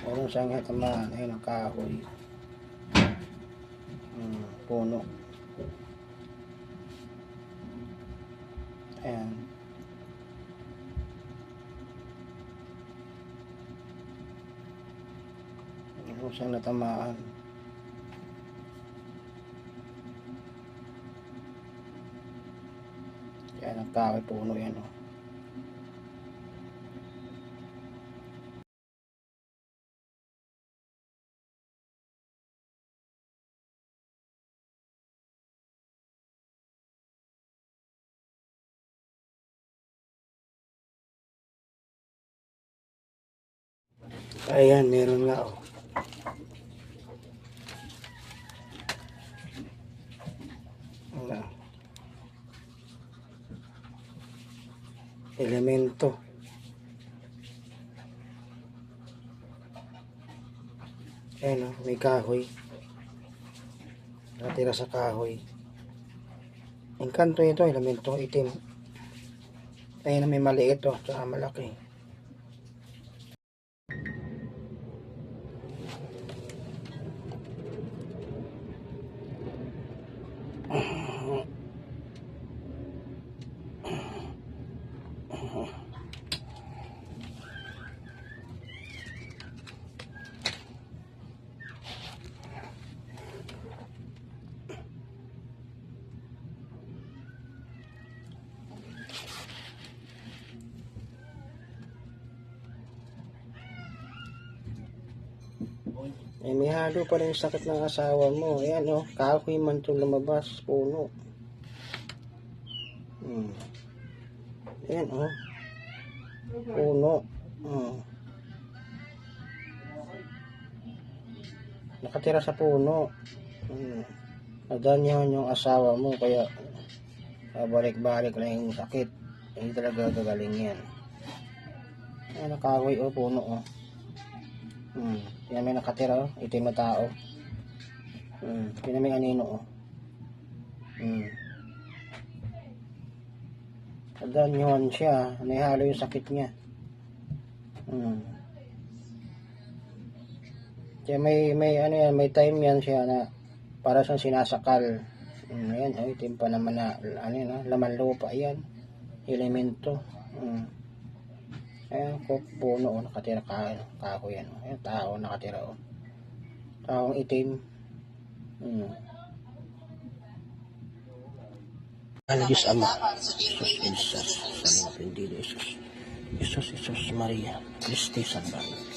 Meron siyang hatamaan. Ayun ang kahoy. Puno. Ayan. Meron siyang natamaan. Ayan ang kahoy, puno yan, oh. Ayan, meron nga, oh. Wala. Elemento. Ayan, oh, may kahoy. Nakatira sa kahoy. Engkanto ito, elemento itim. Ayan, may maliit, oh, tsaka malaki. Eh, may halo pa rin sakit ng asawa mo. Ayan, oh, kahoy man itong lumabas, puno. Ayan, oh, puno. Nakatira sa puno. Nadanyahan yung asawa mo, kaya balik-balik lang yung sakit. Hindi talaga gagaling yan. Ayan, kahoy, oh, puno, oh. Yan may nakatira, oh, itim na tao. Yan may anino, oh. Nadanyahan siya, may halo yung sakit niya. Kaya may ano yan, may time yan siya na para siyang sinasakal. Ayan, oh, itim pa naman na ano yun, oh, laman lupa yan, elemento. Ayan, puno, oh, nakatira kahoy yan, oh. Ayan, tao nakatira, oh. Taong itim. Diyos Ama, Jesus, Jesus, Salina Prendido, Jesus, Jesus, Jesus, Maria, Cristi Salvador.